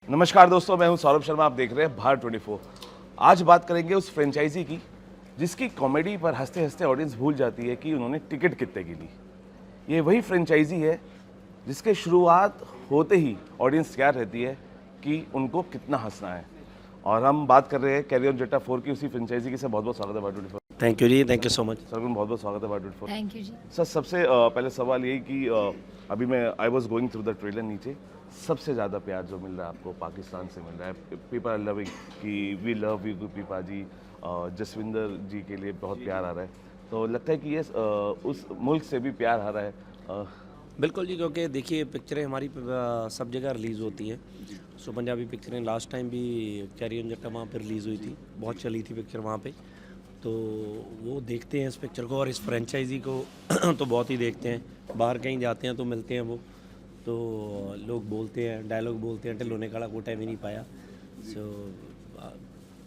नमस्कार दोस्तों, मैं हूं सौरभ शर्मा। आप देख रहे हैं भारत 24। आज बात करेंगे उस फ्रेंचाइजी की जिसकी कॉमेडी पर हंसते हंसते ऑडियंस भूल जाती है कि उन्होंने टिकट कितने की ली। ये वही फ्रेंचाइजी है जिसके शुरुआत होते ही ऑडियंस तैयार रहती है कि उनको कितना हंसना है। और हम बात कर रहे हैं कैरी ऑन जट्टा 4 की, उसी फ्रेंचाइजी की। सर बहुत बहुत स्वागत है भारत 24। थैंक यू जी, thank you so much. Sir बहुत बहुत स्वागत है भारत 24। थैंक यू जी। सर सबसे पहले सवाल यही कि अभी मैं I was going through the trailer, नीचे सबसे ज़्यादा प्यार जो मिल रहा है आपको पाकिस्तान से मिल रहा है। पीपल आर लविंग कि वी लव यू पीपा जी। जसविंदर जी के लिए बहुत प्यार आ रहा है, तो लगता है कि ये उस मुल्क से भी प्यार आ रहा है। बिल्कुल जी, क्योंकि देखिए पिक्चरें हमारी सब जगह रिलीज़ होती हैं। सो पंजाबी पिक्चरें लास्ट टाइम भी कैरी ऑन जट्टा वहाँ पर रिलीज़ हुई थी, बहुत चली थी पिक्चर वहाँ पे। तो वो देखते हैं इस पिक्चर को और इस फ्रेंचाइजी को तो बहुत ही देखते हैं। बाहर कहीं जाते हैं तो मिलते हैं वो, तो लोग बोलते हैं, डायलॉग बोलते हैं, टिल्लो ने खड़ा कोटा भी नहीं पाया। सो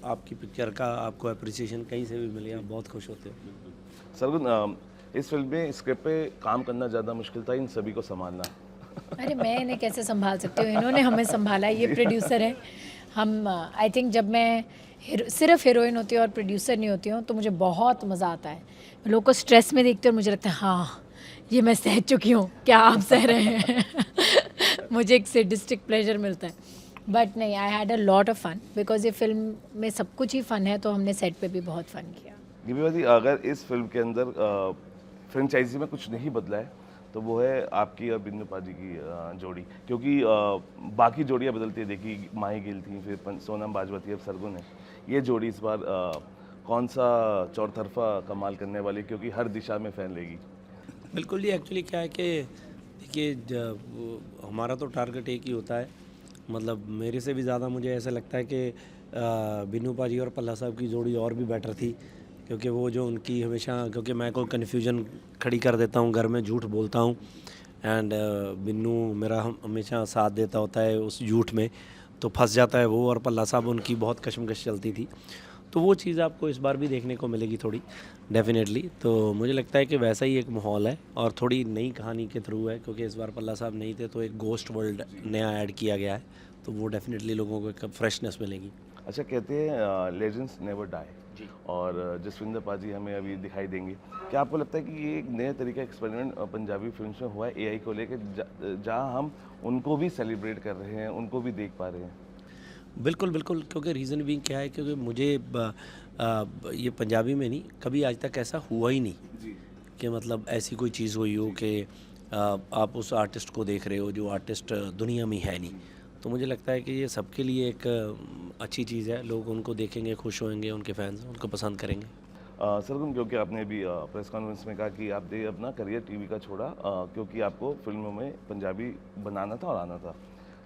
आपकी पिक्चर का आपको अप्रिसिएशन कहीं से भी मिले, आप बहुत खुश होते हो। सरगुन, इस फिल्म में स्क्रिप्ट पे काम करना ज़्यादा मुश्किल था, इन सभी को संभालना? अरे मैं इन्हें कैसे संभाल सकती हूँ, इन्होंने हमें संभाला। ये प्रोड्यूसर है। हम आई थिंक जब मैं सिर्फ हीरोइन होती हूँ और प्रोड्यूसर नहीं होती हूँ तो मुझे बहुत मज़ा आता है। लोगों को स्ट्रेस में देखते हो और मुझे लगता है हाँ ये मैं सह चुकी हूँ, क्या आप सह रहे हैं। मुझे एक सैडिस्टिक प्लेजर मिलता है। बट नहीं, I had a lot of fun because ये फिल्म में सब कुछ ही फ़न है, तो हमने सेट पे भी बहुत फ़न किया। गिबी जी, अगर इस फिल्म के अंदर फ्रेंचाइजी में कुछ नहीं बदला है तो वो है आपकी और बिन्नू पाजी की जोड़ी, क्योंकि बाकी जोड़ियाँ बदलती है। देखी माही गिल थी, फिर सोनम बाजवा थी, अब सरगुन है। ये जोड़ी इस बार कौन सा चौतरफा कमाल करने वाली, क्योंकि हर दिशा में फैन लेगी? बिल्कुल जी, एक्चुअली क्या है कि देखिए हमारा तो टारगेट एक ही होता है। मतलब मेरे से भी ज़्यादा मुझे ऐसा लगता है कि बिन्नू पाजी और पल्ला साहब की जोड़ी और भी बेटर थी, क्योंकि वो जो उनकी हमेशा, क्योंकि मैं कोई कन्फ्यूजन खड़ी कर देता हूँ, घर में झूठ बोलता हूँ एंड बिन्नू मेरा हमेशा साथ देता होता है उस झूठ में, तो फंस जाता है वो। और पल्ला साहब उनकी बहुत कशमकश चलती थी, तो वो चीज़ आपको इस बार भी देखने को मिलेगी थोड़ी डेफिनेटली। तो मुझे लगता है कि वैसा ही एक माहौल है और थोड़ी नई कहानी के थ्रू है, क्योंकि इस बार पल्ला साहब नहीं थे तो एक गोस्ट वर्ल्ड नया ऐड किया गया है, तो वो डेफिनेटली लोगों को एक फ्रेशनेस मिलेगी। अच्छा, कहते हैं लेजेंड्स नेवर डाई, और जसविंदर पाजी हमें अभी दिखाई देंगे। क्या आपको लगता है कि ये एक नए तरीके का एक्सपेरिमेंट पंजाबी फिल्म में हुआ है एआई को लेकर, जहां हम उनको भी सेलिब्रेट कर रहे हैं, उनको भी देख पा रहे हैं? बिल्कुल बिल्कुल, क्योंकि रीज़न भी क्या है, क्योंकि मुझे ये पंजाबी में नहीं, कभी आज तक ऐसा हुआ ही नहीं जी। कि मतलब ऐसी कोई चीज़ हुई हो कि आप उस आर्टिस्ट को देख रहे हो जो आर्टिस्ट दुनिया में है नहीं। तो मुझे लगता है कि ये सबके लिए एक अच्छी चीज़ है। लोग उनको देखेंगे, खुश होंगे, उनके फैंस उनको पसंद करेंगे। सरगुन, क्योंकि आपने भी प्रेस कॉन्फ्रेंस में कहा कि आपने अपना करियर टीवी का छोड़ा, क्योंकि आपको फिल्मों में पंजाबी बनाना था और आना था।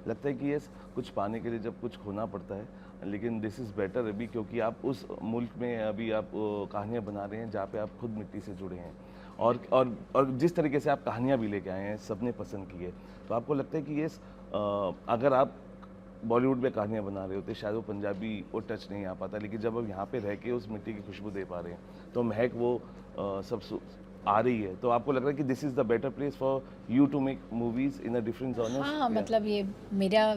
लगता है कि ये कुछ पाने के लिए जब कुछ खोना पड़ता है, लेकिन दिस इज़ बेटर अभी, क्योंकि आप उस मुल्क में अभी आप कहानियाँ बना रहे हैं जहाँ पे आप खुद मिट्टी से जुड़े हैं, और जिस तरीके से आप कहानियाँ भी लेके आए हैं सबने पसंद की है। तो आपको लगता है कि ये अगर आप बॉलीवुड में कहानियाँ बना रहे होते शायद वो पंजाबी वो टच नहीं आ पाता, लेकिन जब अब यहाँ पे रह के उस मिट्टी की खुशबू दे पा रहे हैं तो महक वो आ रही है, तो आपको लग रहा है कि this is the better place for you to make movies in a different genres? हाँ, मतलब ये मेरा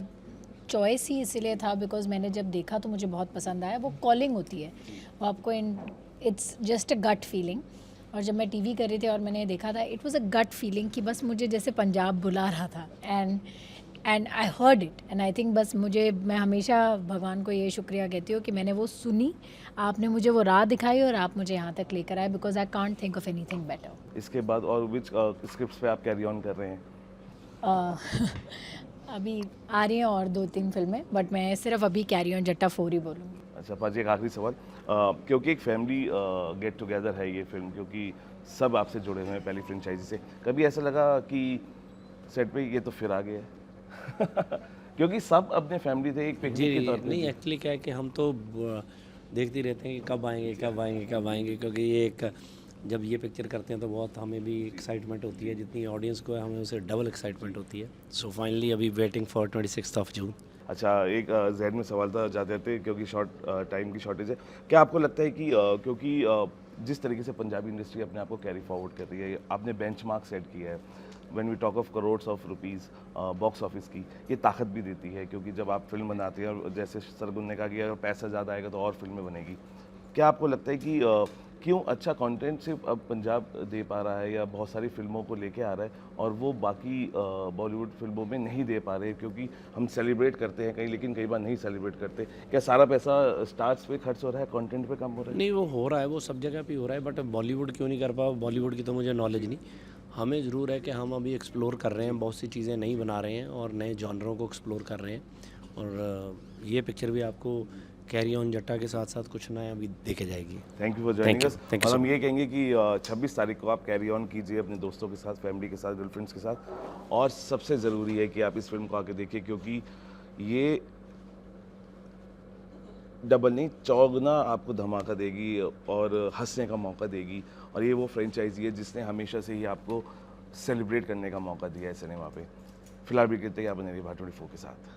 चॉइस ही इसीलिए था बिकॉज मैंने जब देखा तो मुझे बहुत पसंद आया। वो कॉलिंग होती है, वो आपको it's just a gut feeling. और जब मैं टीवी कर रही थी और मैंने देखा था, it was a gut feeling कि बस मुझे जैसे पंजाब बुला रहा था। And I heard it and I think बस मैं हमेशा भगवान को ये शुक्रिया कहती हूँ कि मैंने वो सुनी, आपने मुझे वो राह दिखाई और आप मुझे यहाँ तक लेकर आए, because I can't think of anything better. इसके बाद और विच स्क्रिप्ट्स पे आप कैरी ऑन कर रहे हैं? अभी आ रही हैं और 2-3 फिल्में, बट मैं सिर्फ अभी कैरी ऑन जट्टा 4 ही बोलूँगी। अच्छा पाजी, एक आखिरी सवाल, क्योंकि एक फैमिली गेट टुगेदर है ये फिल्म, क्योंकि सब आपसे जुड़े हुए हैं पहली फ्रेंचाइजी से, कभी ऐसा लगा कि सेट पे ये तो फिर आ गया है? क्योंकि सब अपने फैमिली थे, एक पिकनिक के तौर पे। नहीं, एक्चुअली क्या है कि हम तो देखते ही रहते हैं कि कब आएंगे कब आएंगे कब आएंगे, क्योंकि ये एक जब ये पिक्चर करते हैं तो बहुत हमें भी एक्साइटमेंट होती है, जितनी ऑडियंस को है हमें उसे डबल एक्साइटमेंट होती है। सो फाइनली अभी वेटिंग फॉर 26 जून। अच्छा, एक जहन में सवाल था जाते जाते, क्योंकि शॉर्ट टाइम की शॉर्टेज है। क्या आपको लगता है कि क्योंकि जिस तरीके से पंजाबी इंडस्ट्री अपने आप को कैरी फॉरवर्ड कर रही है, आपने बेंचमार्क सेट किया है, when we talk of crores of rupees box office की, ये ताकत भी देती है, क्योंकि जब आप फिल्म बनाते हैं और जैसे सरगुन ने कहा कि अगर पैसा ज़्यादा आएगा तो और फिल्में बनेगी। क्या आपको लगता है कि क्यों अच्छा कंटेंट सिर्फ अब पंजाब दे पा रहा है या बहुत सारी फिल्मों को लेके आ रहा है और वो बाकी बॉलीवुड फिल्मों में नहीं दे पा रहे, क्योंकि हम सेलिब्रेट करते हैं कहीं लेकिन कई बार नहीं सेलिब्रेट करते? क्या सारा पैसा स्टार्स पे खर्च हो रहा है, कंटेंट पे कम हो रहा है? नहीं, वो हो रहा है, वो सब जगह पे हो रहा है, बट बॉलीवुड क्यों नहीं कर पा, बॉलीवुड की तो मुझे नॉलेज नहीं। हमें ज़रूर है कि हम अभी एक्सप्लोर कर रहे हैं, बहुत सी चीज़ें नई बना रहे हैं और नए जॉनरों को एक्सप्लोर कर रहे हैं। और ये पिक्चर भी आपको कैरी ऑन जट्टा के साथ साथ कुछ नया भी देखे जाएगी। Thank you for joining us. Thank you और so हम ये कहेंगे कि 26 तारीख को आप कैरी ऑन कीजिए अपने दोस्तों के साथ, फैमिली के साथ, गर्लफ्रेंड्स के साथ, और सबसे ज़रूरी है कि आप इस फिल्म को आके देखिए, क्योंकि ये डबल नहीं चौगुना आपको धमाका देगी और हंसने का मौका देगी। और ये वो फ्रेंचाइजी है जिसने हमेशा से ही आपको सेलिब्रेट करने का मौका दिया है सिनेमा पे। फिलहाल भी कहते हैं आप बने रहिए भारत 24 के साथ।